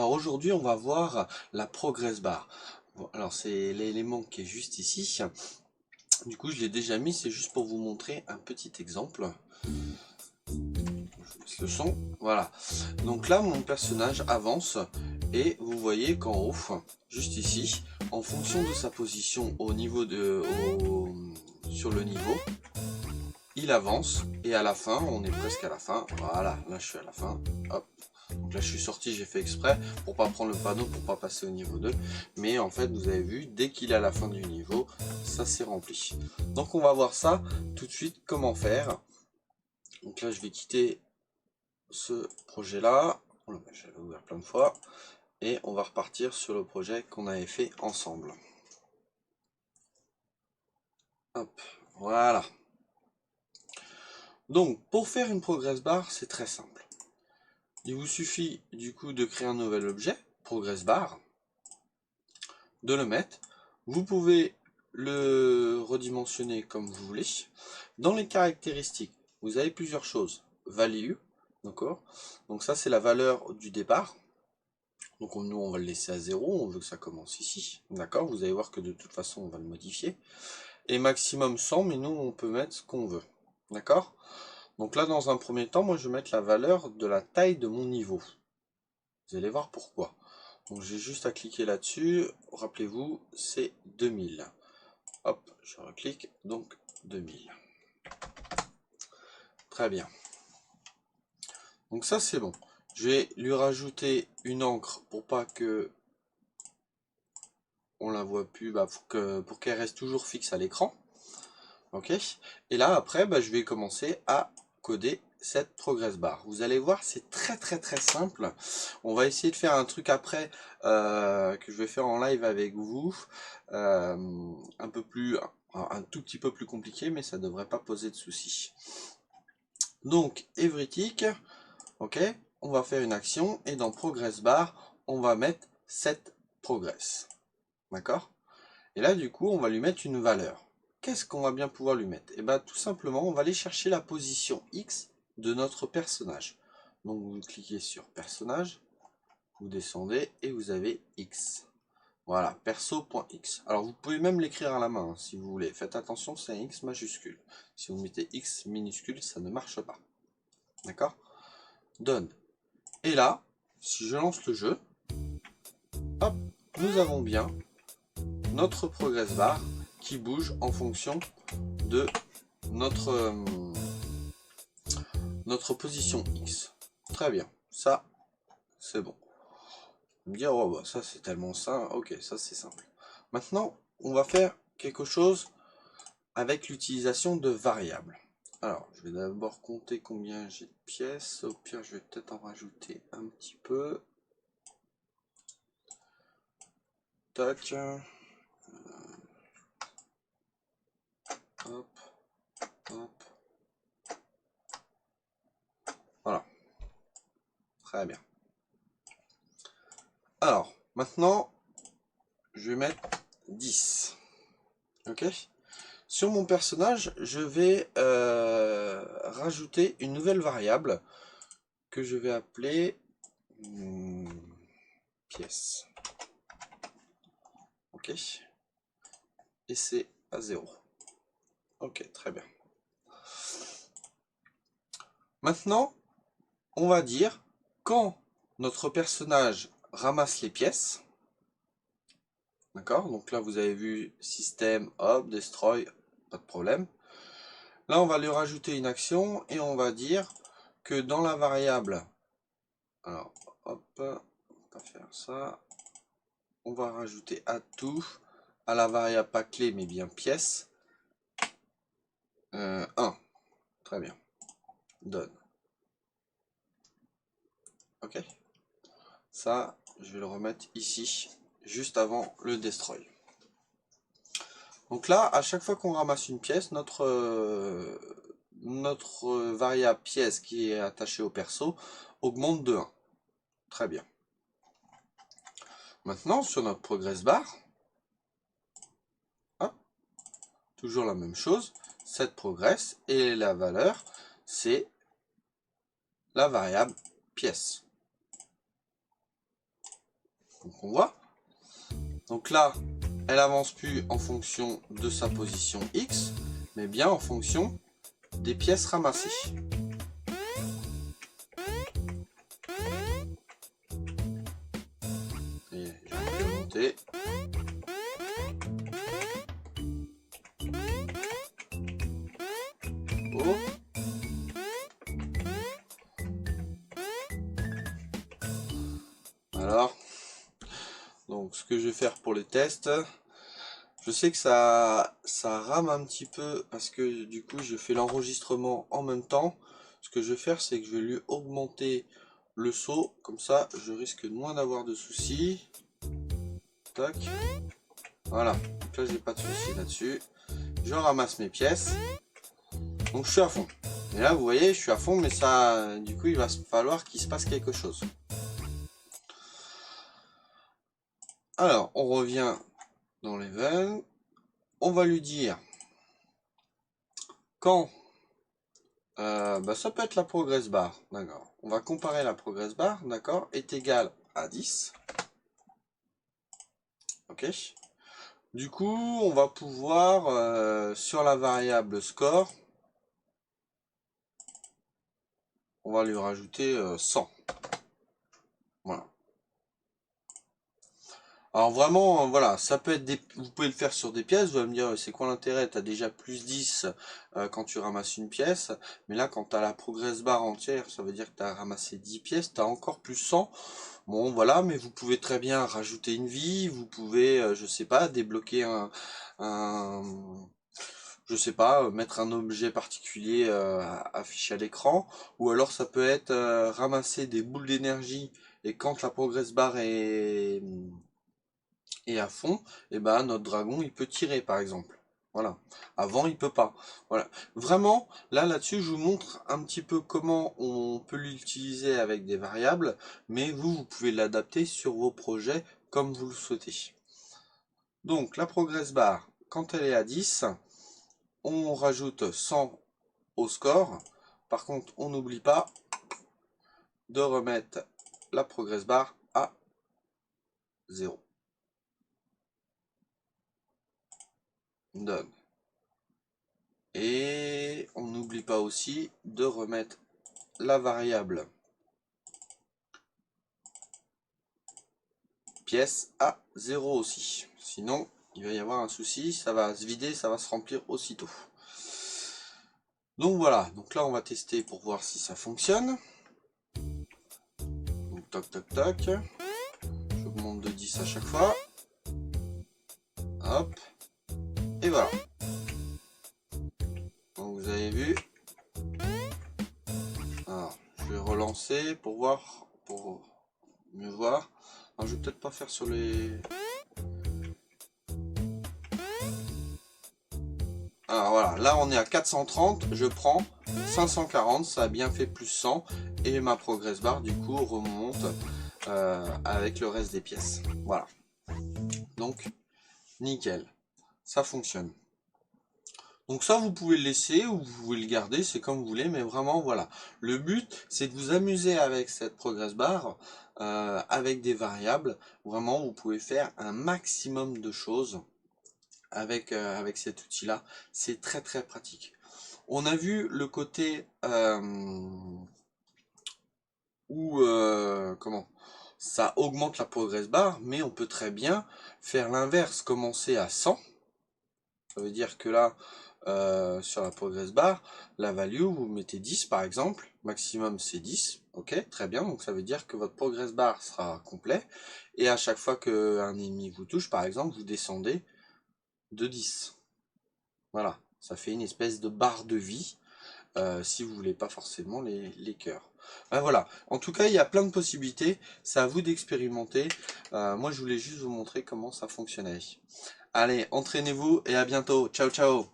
Alors aujourd'hui, on va voir la progress bar. Bon, alors c'est l'élément qui est juste ici. Du coup, je l'ai déjà mis, c'est juste pour vous montrer un petit exemple. Je baisse le son. Voilà. Donc là, mon personnage avance et vous voyez qu'en haut, juste ici, en fonction de sa position au niveau sur le niveau, il avance et à la fin, on est presque à la fin. Voilà, là je suis à la fin. Hop. Donc là je suis sorti, j'ai fait exprès pour pas prendre le panneau, pour pas passer au niveau 2. Mais en fait vous avez vu, dès qu'il est à la fin du niveau, ça s'est rempli. Donc on va voir ça tout de suite, comment faire. Donc là je vais quitter ce projet là. J'avais ouvert plein de fois. Et on va repartir sur le projet qu'on avait fait ensemble. Hop, voilà. Donc pour faire une progress bar, c'est très simple. Il vous suffit du coup de créer un nouvel objet, progress bar, de le mettre. Vous pouvez le redimensionner comme vous voulez. Dans les caractéristiques, vous avez plusieurs choses. Value, d'accord. Donc ça c'est la valeur du départ. Donc nous on va le laisser à 0, on veut que ça commence ici. D'accord, vous allez voir que de toute façon on va le modifier. Et maximum 100, mais nous on peut mettre ce qu'on veut. D'accord. Donc là dans un premier temps, moi je vais mettre la valeur de la taille de mon niveau. Vous allez voir pourquoi. Donc j'ai juste à cliquer là-dessus. Rappelez-vous, c'est 2000. Hop, je reclique, donc 2000. Très bien. Donc ça c'est bon. Je vais lui rajouter une encre pour pas que on la voit plus, pour qu'elle reste toujours fixe à l'écran. Ok. Et là après, je vais commencer à coder cette progress bar. Vous allez voir, c'est très simple. On va essayer de faire un truc après que je vais faire en live avec vous, un tout petit peu plus compliqué, mais ça devrait pas poser de soucis. Donc everytick, ok, on va faire une action et dans progress bar, on va mettre set progress, d'accord. Et là du coup, on va lui mettre une valeur. Qu'est-ce qu'on va bien pouvoir lui mettre? Et bien tout simplement, on va aller chercher la position X de notre personnage. Donc vous cliquez sur personnage, vous descendez et vous avez X. Voilà, perso.x. Alors vous pouvez même l'écrire à la main si vous voulez. Faites attention, c'est un X majuscule. Si vous mettez X minuscule, ça ne marche pas. D'accord? Done. Et là, si je lance le jeu, hop, nous avons bien notre progress bar qui bouge en fonction de notre position X. Très bien, ça c'est bon. Vous me dire, oh ça c'est tellement simple, ok, ça c'est simple. Maintenant, on va faire quelque chose avec l'utilisation de variables. Alors, je vais d'abord compter combien j'ai de pièces. Au pire, je vais peut-être en rajouter un petit peu. Tac. Hop. Hop. Voilà. Très bien. Alors, maintenant, je vais mettre 10. Ok. Sur mon personnage, je vais rajouter une nouvelle variable que je vais appeler pièce. Ok. Et c'est à 0. Ok, très bien. Maintenant, on va dire quand notre personnage ramasse les pièces. D'accord, donc là vous avez vu système, hop, destroy, pas de problème. Là on va lui rajouter une action et on va dire que dans la variable, alors hop, on va faire ça, on va rajouter add to à la variable pas clé mais bien pièce 1. Très bien, done. Ok, ça je vais le remettre ici juste avant le destroy. Donc là, à chaque fois qu'on ramasse une pièce, notre variable pièce qui est attachée au perso augmente de 1. Très bien. Maintenant, sur notre progress bar, hop, toujours la même chose, set progress, et la valeur, c'est la variable pièce. Donc on voit. Donc là, elle avance plus en fonction de sa position X, mais bien en fonction des pièces ramassées. Et je vais remonter. Oh. Alors, donc ce que je vais faire pour les tests, je sais que ça rame un petit peu parce que du coup je fais l'enregistrement en même temps. Ce que je vais faire, c'est que je vais lui augmenter le saut, comme ça je risque moins d'avoir de soucis. Tac. Voilà, donc là j'ai pas de soucis là-dessus. Je ramasse mes pièces. Donc je suis à fond. Et là vous voyez, je suis à fond, mais ça, du coup il va falloir qu'il se passe quelque chose. Alors, on revient dans l'event. On va lui dire quand ça peut être la progress bar, d'accord. On va comparer la progress bar, d'accord, est égal à 10. Ok. Du coup, on va pouvoir, sur la variable score, on va lui rajouter 100. Voilà. Alors vraiment, voilà, ça peut être vous pouvez le faire sur des pièces, vous allez me dire, c'est quoi l'intérêt, tu as déjà plus 10 quand tu ramasses une pièce, mais là, quand tu as la progress bar entière, ça veut dire que tu as ramassé 10 pièces, tu as encore plus 100. Bon, voilà, mais vous pouvez très bien rajouter une vie, vous pouvez, je sais pas, débloquer je sais pas, mettre un objet particulier affiché à l'écran, ou alors ça peut être ramasser des boules d'énergie, et quand la progress bar est à fond, et ben notre dragon il peut tirer par exemple. Voilà. Avant il peut pas. Voilà. Vraiment, là-dessus, je vous montre un petit peu comment on peut l'utiliser avec des variables, mais vous pouvez l'adapter sur vos projets comme vous le souhaitez. Donc la progress bar, quand elle est à 10, on rajoute 100 au score. Par contre, on n'oublie pas de remettre la progress bar à 0. Done. Et on n'oublie pas aussi de remettre la variable pièce à 0 aussi. Sinon, il va y avoir un souci, ça va se vider, ça va se remplir aussitôt. Donc voilà, donc là on va tester pour voir si ça fonctionne. Donc toc toc toc. J'augmente de 10 à chaque fois. Hop. Et voilà. Donc vous avez vu. Alors, je vais relancer pour voir, pour mieux voir. Alors, je vais peut-être pas faire sur les... Alors voilà, là on est à 430, je prends 540, ça a bien fait plus 100, et ma progress bar du coup remonte avec le reste des pièces. Voilà. Donc, nickel. Ça fonctionne. Donc ça, vous pouvez le laisser ou vous pouvez le garder, c'est comme vous voulez, mais vraiment, voilà. Le but, c'est de vous amuser avec cette progress bar, avec des variables. Vraiment, vous pouvez faire un maximum de choses avec cet outil-là. C'est très, très pratique. On a vu le côté où, comment, ça augmente la progress bar, mais on peut très bien faire l'inverse, commencer à 100. Ça veut dire que là, sur la progress bar, la value, vous mettez 10 par exemple, maximum c'est 10, ok, très bien, donc ça veut dire que votre progress bar sera complet, et à chaque fois qu'un ennemi vous touche, par exemple, vous descendez de 10. Voilà, ça fait une espèce de barre de vie, si vous voulez pas forcément les cœurs. Ben voilà, en tout cas il y a plein de possibilités, c'est à vous d'expérimenter. Moi je voulais juste vous montrer comment ça fonctionnait. Allez, entraînez-vous et à bientôt, ciao ciao.